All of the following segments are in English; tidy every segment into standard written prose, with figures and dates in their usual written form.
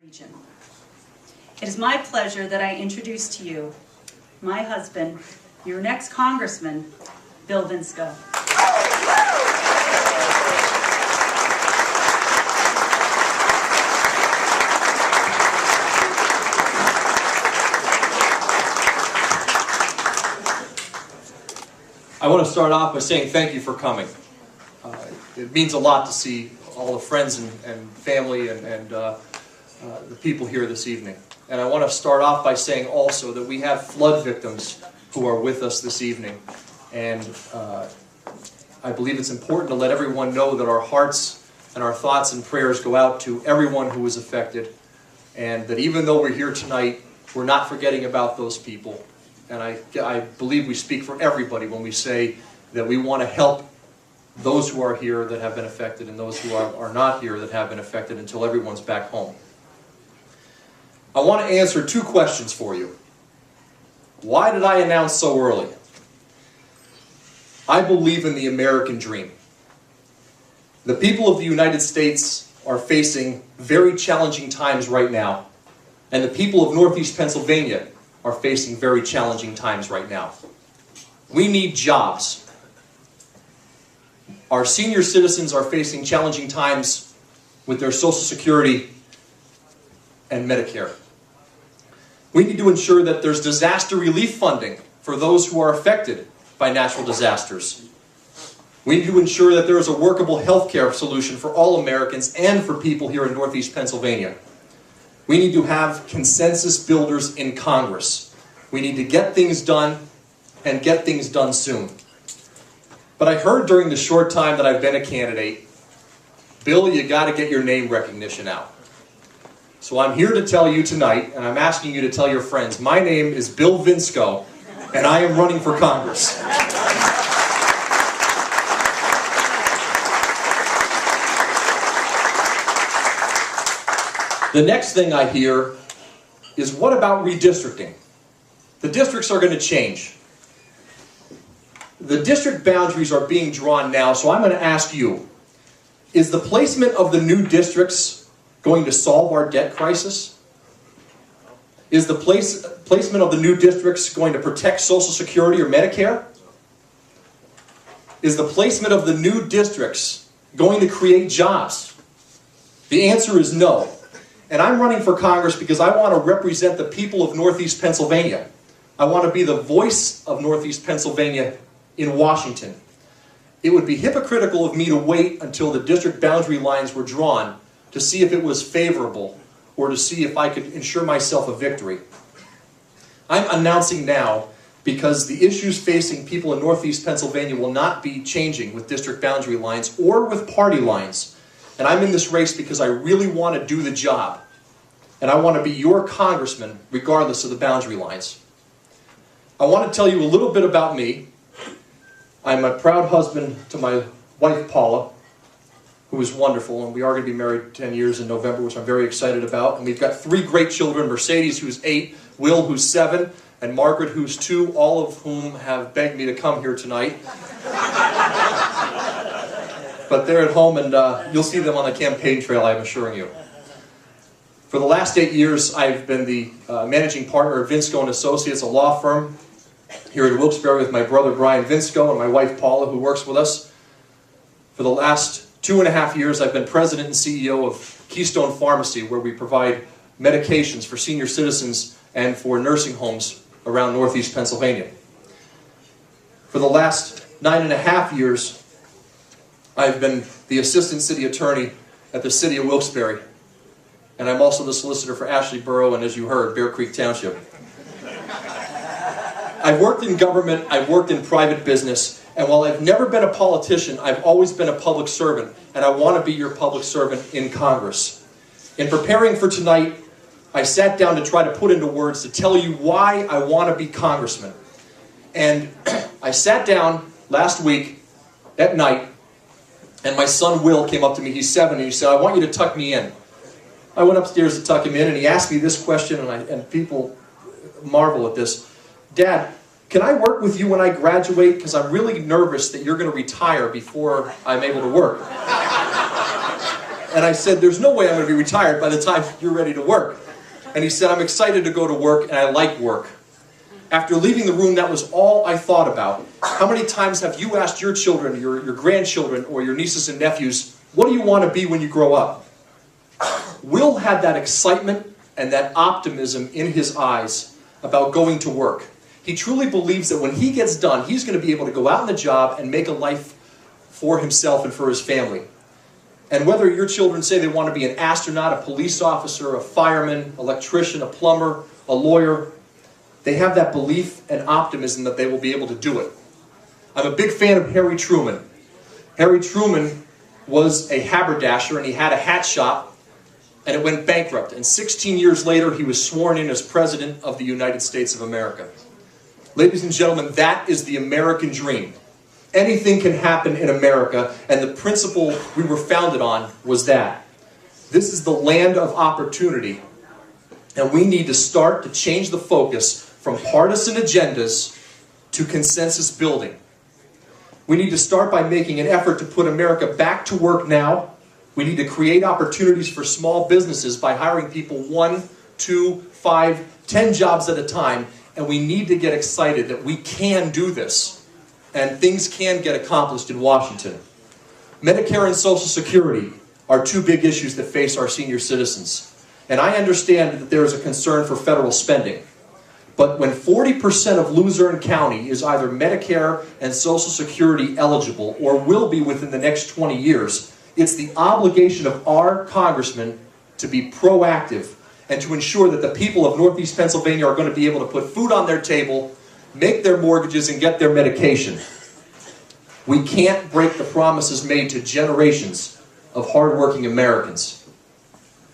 region. It is my pleasure that I introduce to you my husband, your next Congressman, Bill Vinsko. I want to start off by saying thank you for coming. It means a lot to see all the friends and family and the people here this evening. And I want to start off by saying also that we have flood victims who are with us this evening. And I believe it's important to let everyone know that our hearts and our thoughts and prayers go out to everyone who was affected. And that even though we're here tonight, we're not forgetting about those people. And I believe we speak for everybody when we say that we want to help those who are here that have been affected and those who are not here that have been affected until everyone's back home. I want to answer two questions for you. Why did I announce so early? I believe in the American dream. The people of the United States are facing very challenging times right now, and the people of Northeast Pennsylvania are facing very challenging times right now. We need jobs. Our senior citizens are facing challenging times with their Social Security and Medicare. We need to ensure that there's disaster relief funding for those who are affected by natural disasters. We need to ensure that there is a workable health care solution for all Americans and for people here in Northeast Pennsylvania. We need to have consensus builders in Congress. We need to get things done and get things done soon. But I heard during the short time that I've been a candidate, Bill, you got to get your name recognition out. So I'm here to tell you tonight, and I'm asking you to tell your friends, my name is Bill Vinsko, and I am running for Congress. The next thing I hear is, what about redistricting? The districts are going to change. The district boundaries are being drawn now, so I'm going to ask you, is the placement of the new districts going to solve our debt crisis? Is the placement of the new districts going to protect Social Security or Medicare? Is the placement of the new districts going to create jobs? The answer is no. And I'm running for Congress because I want to represent the people of Northeast Pennsylvania. I want to be the voice of Northeast Pennsylvania in Washington. It would be hypocritical of me to wait until the district boundary lines were drawn to see if it was favorable or to see if I could ensure myself a victory. I'm announcing now because the issues facing people in Northeast Pennsylvania will not be changing with district boundary lines or with party lines. And I'm in this race because I really want to do the job. And I want to be your congressman regardless of the boundary lines. I want to tell you a little bit about me. I'm a proud husband to my wife Paula, who is wonderful, and we are going to be married 10 years in November, which I'm very excited about. And we've got 3 great children, Mercedes, who's 8, Will, who's 7, and Margaret, who's 2, all of whom have begged me to come here tonight. But they're at home, and you'll see them on the campaign trail, I'm assuring you. For the last 8 years, I've been the managing partner of Vinsko & Associates, a law firm here in Wilkes-Barre with my brother Brian Vinsko and my wife Paula, who works with us. For the last 2.5 years, I've been president and CEO of Keystone Pharmacy, where we provide medications for senior citizens and for nursing homes around Northeast Pennsylvania. For the last 9.5 years, I've been the assistant city attorney at the city of Wilkes-Barre, and I'm also the solicitor for Ashley Borough and, as you heard, Bear Creek Township. I've worked in government, I've worked in private business, and while I've never been a politician, I've always been a public servant, and I want to be your public servant in Congress. In preparing for tonight, I sat down to try to put into words to tell you why I want to be congressman. And I sat down last week at night, and my son Will came up to me, he's 7, and he said, I want you to tuck me in. I went upstairs to tuck him in, and he asked me this question, and people marvel at this. Dad, can I work with you when I graduate? Because I'm really nervous that you're going to retire before I'm able to work. And I said, there's no way I'm going to be retired by the time you're ready to work. And he said, I'm excited to go to work and I like work. After leaving the room, that was all I thought about. How many times have you asked your children, your grandchildren, or your nieces and nephews, what do you want to be when you grow up? Will had that excitement and that optimism in his eyes about going to work. He truly believes that when he gets done, he's going to be able to go out in the job and make a life for himself and for his family. And whether your children say they want to be an astronaut, a police officer, a fireman, electrician, a plumber, a lawyer, they have that belief and optimism that they will be able to do it. I'm a big fan of Harry Truman. Harry Truman was a haberdasher and he had a hat shop and it went bankrupt. And 16 years later, he was sworn in as President of the United States of America. Ladies and gentlemen, that is the American dream. Anything can happen in America, and the principle we were founded on was that. This is the land of opportunity, and we need to start to change the focus from partisan agendas to consensus building. We need to start by making an effort to put America back to work now. We need to create opportunities for small businesses by hiring people 1, 2, 5, 10 jobs at a time, and we need to get excited that we can do this. And things can get accomplished in Washington. Medicare and Social Security are two big issues that face our senior citizens. And I understand that there is a concern for federal spending. But when 40% of Luzerne County is either Medicare and Social Security eligible or will be within the next 20 years, it's the obligation of our congressmen to be proactive and to ensure that the people of Northeast Pennsylvania are going to be able to put food on their table, make their mortgages, and get their medication. We can't break the promises made to generations of hardworking Americans.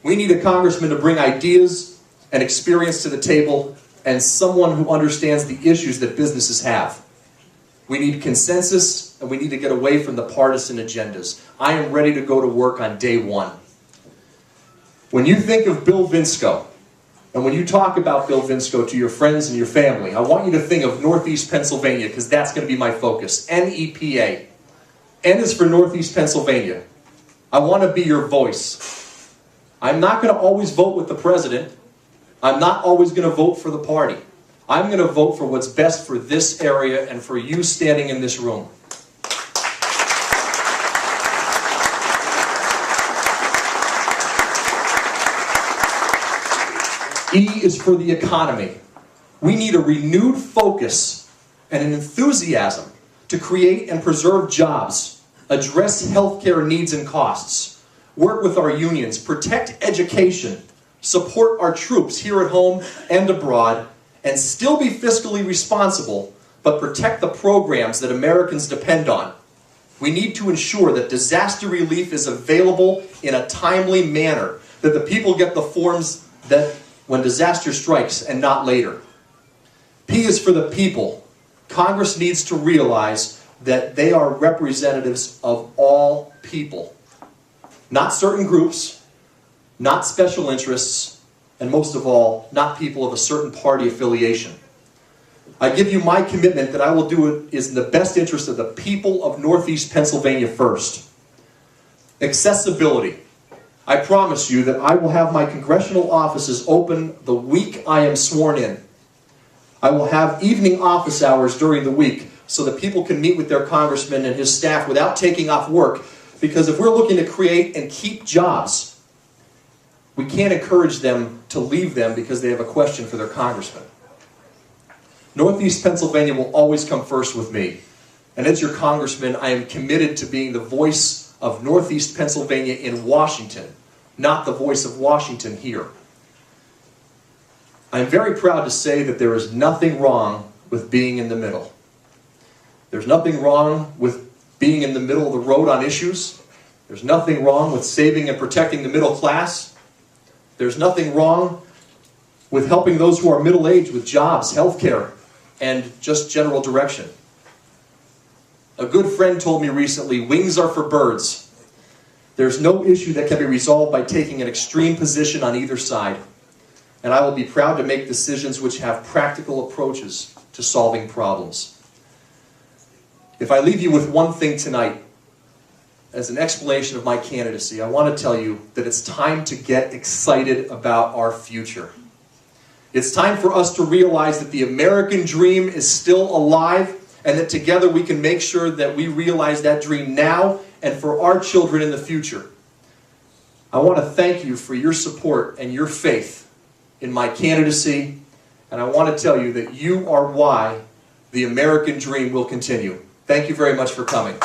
We need a congressman to bring ideas and experience to the table and someone who understands the issues that businesses have. We need consensus and we need to get away from the partisan agendas. I am ready to go to work on day one. When you think of Bill Vinsko, and when you talk about Bill Vinsko to your friends and your family, I want you to think of Northeast Pennsylvania, because that's going to be my focus. NEPA. N is for Northeast Pennsylvania. I want to be your voice. I'm not going to always vote with the president. I'm not always going to vote for the party. I'm going to vote for what's best for this area and for you standing in this room. E is for the economy. We need a renewed focus and an enthusiasm to create and preserve jobs, address healthcare needs and costs, work with our unions, protect education, support our troops here at home and abroad, and still be fiscally responsible, but protect the programs that Americans depend on. We need to ensure that disaster relief is available in a timely manner, that the people get the forms that when disaster strikes and not later. P is for the people. Congress needs to realize that they are representatives of all people. Not certain groups, not special interests, and most of all, not people of a certain party affiliation. I give you my commitment that I will do it is in the best interest of the people of Northeast Pennsylvania first. Accessibility. I promise you that I will have my congressional offices open the week I am sworn in. I will have evening office hours during the week so that people can meet with their congressman and his staff without taking off work, because if we're looking to create and keep jobs, we can't encourage them to leave them because they have a question for their congressman. Northeast Pennsylvania will always come first with me. And as your congressman, I am committed to being the voice of Northeast Pennsylvania in Washington, not the voice of Washington here. I'm very proud to say that there is nothing wrong with being in the middle. There's nothing wrong with being in the middle of the road on issues. There's nothing wrong with saving and protecting the middle class. There's nothing wrong with helping those who are middle-aged with jobs, health care, and just general direction. A good friend told me recently, wings are for birds. There's no issue that can be resolved by taking an extreme position on either side. And I will be proud to make decisions which have practical approaches to solving problems. If I leave you with one thing tonight, as an explanation of my candidacy, I want to tell you that it's time to get excited about our future. It's time for us to realize that the American dream is still alive, and that together we can make sure that we realize that dream now and for our children in the future. I want to thank you for your support and your faith in my candidacy, and I want to tell you that you are why the American dream will continue. Thank you very much for coming.